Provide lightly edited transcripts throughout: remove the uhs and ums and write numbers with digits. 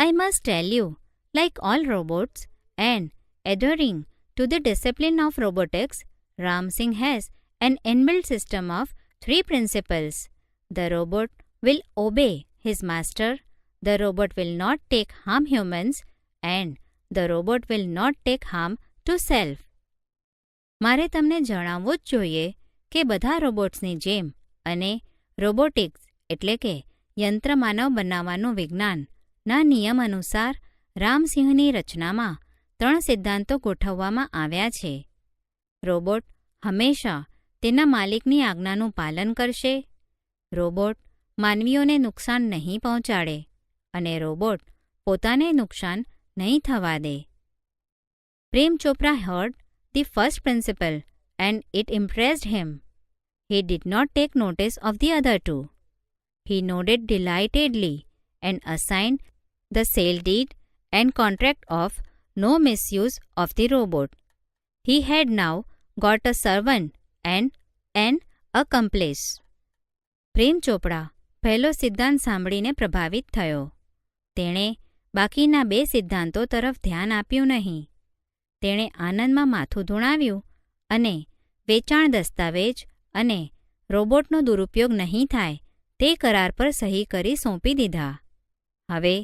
I must tell you, like all robots and adhering to the discipline of robotics, Ram Singh has an inbuilt system of 3 principles. The robot will obey his master, the robot will not take harm humans, and the robot will not take harm to self. મારે તમને જણાવવું જ જોઈએ કે બધા રોબોટ્સની જેમ અને robotics એટલે કે યંત્રમાનવ બનાવવાનું વિજ્ઞાનના નિયમ અનુસાર રામસિંહની રચનામાં 3 સિદ્ધાંતો ગોઠવવામાં આવ્યા છે. રોબોટ હંમેશા તેના માલિકની આજ્ઞાનું પાલન કરશે, રોબોટ માનવીઓને નુકસાન નહીં પહોંચાડે અને રોબોટ પોતાને નુકસાન નહીં થવા દે. Prem Chopra heard the first principle and it impressed him. He did not take notice of the other 2. He nodded delightedly and assigned the sale deed and contract of no misuse of the robot. He had now got a servant and an accomplice. પ્રેમ ચોપડા પહેલો સિદ્ધાંત સાંભળીને પ્રભાવિત થયો. તેણે બાકીના 2 સિદ્ધાંતો તરફ ધ્યાન આપ્યું નહીં. તેણે આનંદમાં માથું ધૂણાવ્યું અને વેચાણ દસ્તાવેજ અને રોબોટનો દુરુપયોગ નહીં થાય તે કરાર પર સહી કરી સોંપી દીધા. હવે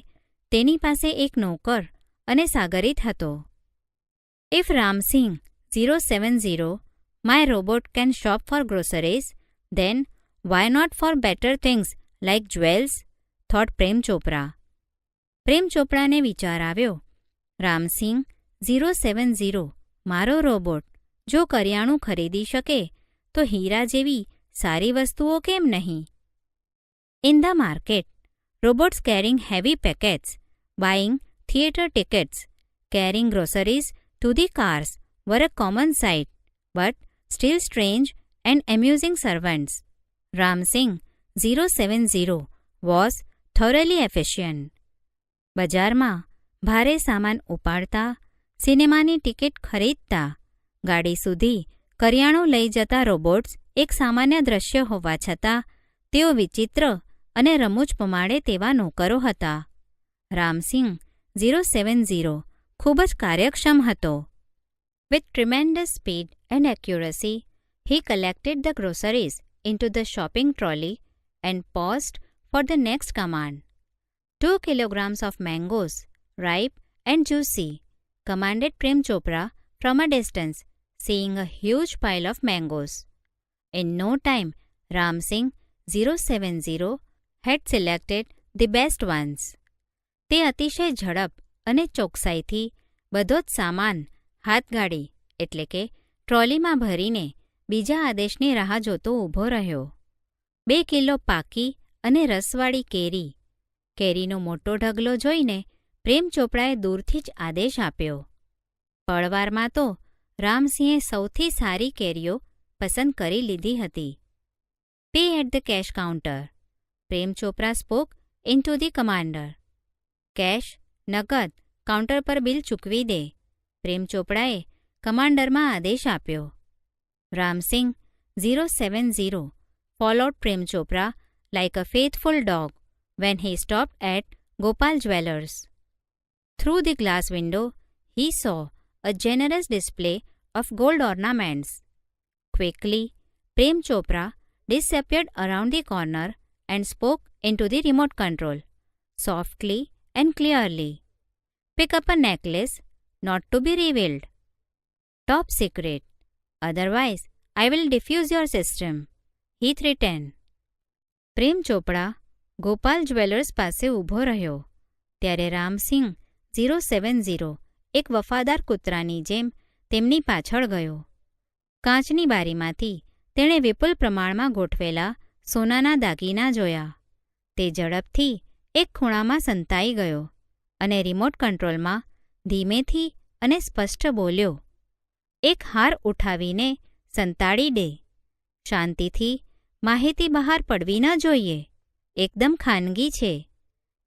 તેની પાસે એક નોકર અને સાગરીત હતો. If Ramsingh 070, my robot can shop for groceries, then why not for better things like jewels? thought Prem Chopra. પ્રેમ ચોપરાને વિચાર આવ્યો, રામસિંહ 070 મારો રોબોટ જો કરિયાણું ખરીદી શકે તો હીરા જેવી સારી વસ્તુઓ કેમ નહીં? In the market, robots carrying heavy packets, buying theatre tickets, carrying groceries to the cars were a common sight, but still strange and amusing servants. Ramsingh 070 was thoroughly efficient. બજારમાં ભારે સામાન ઉપાડતા, સિનેમાની ટિકિટ ખરીદતા, ગાડી સુધી કરિયાણું લઈ જતા રોબોટ્સ એક સામાન્ય દ્રશ્ય હોવા છતાં તેઓ વિચિત્ર અને રમૂજ પમાડે તેવા નોકરો હતા. રામસિંહ 070 ખૂબ જ કાર્યક્ષમ હતો. With tremendous speed and accuracy, he collected the groceries into the shopping trolley and paused for the next command. 2 kilograms of mangoes, ripe and juicy, commanded Prem Chopra from a distance, seeing a huge pile of mangoes. In no time, Ramsingh 070 had selected the best ones. તે અતિશય ઝડપ અને ચોકસાઈથી બધો જ સામાન હાથગાડી એટલે કે ટ્રોલીમાં ભરીને બીજા આદેશની રાહ જોતો ઊભો રહ્યો. 2 કિલો પાકી અને રસવાળી કેરી. કેરીનો મોટો ઢગલો જોઈને પ્રેમ ચોપડાએ દૂરથી જ આદેશ આપ્યો. પળવારમાં તો રામસિંહે સૌથી સારી કેરીઓ પસંદ કરી લીધી હતી. Pay at the cash counter. Prem Chopra spoke in to the commander. Cash નગદ કાઉન્ટર પર બિલ ચૂકવી દે. પ્રેમ ચોપડાએ કમાન્ડરમાં આદેશ આપ્યો. Ramsinh 070 followed Prem Chopra like a faithful dog when he stopped at Gopal Jewellers. Through the glass window, he saw a generous display of gold ornaments. Quickly, Prem Chopra disappeared around the corner and spoke into the remote control, softly and clearly. Pick up a necklace, not to be revealed. Top secret. Otherwise, I will defuse your system. He threatened. Prem Chopra Gopal jewellers પાસે ઊભો રહ્યો ત્યારે રામસિંહ 070 એક વફાદાર કૂતરાની જેમ તેમની પાછળ ગયો. કાચની બારીમાંથી તેણે વિપુલ પ્રમાણમાં ગોઠવેલા સોનાના દાગીના જોયા. તે ઝડપથી એક ખૂણામાં સંતાઈ ગયો અને રિમોટ કંટ્રોલમાં ધીમેથી અને સ્પષ્ટ બોલ્યો, એક હાર ઉઠાવીને સંતાડી દે. શાંતિથી, માહિતી બહાર પડવી ન જોઈએ. એકદમ ખાનગી છે,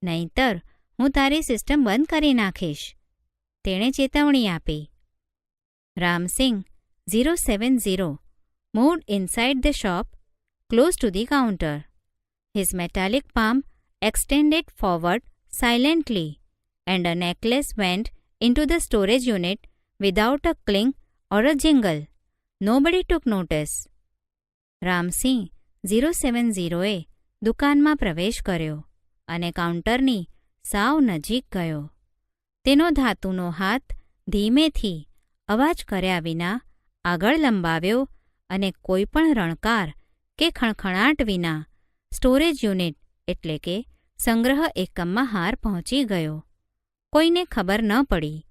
નહીંતર હું તારી સિસ્ટમ બંધ કરી નાખીશ. તેણે ચેતવણી આપી. Ramsinh 070 moved inside the shop, close to the counter. His metallic palm extended forward silently, and a necklace went into the storage unit without a clink or a jingle. Nobody took notice. Ramsinh 070એ દુકાનમાં પ્રવેશ કર્યો અને કાઉન્ટરની સાવ નજીક ગયો. તેનો ધાતુનો હાથ ધીમેથી અવાજ કર્યા વિના આગળ લંબાવ્યો અને કોઈપણ રણકાર કે ખણખણાટ વિના સ્ટોરેજ યુનિટ એટલે કે સંગ્રહ એકમમાં હાર પહોંચી ગયો. કોઈને ખબર ન પડી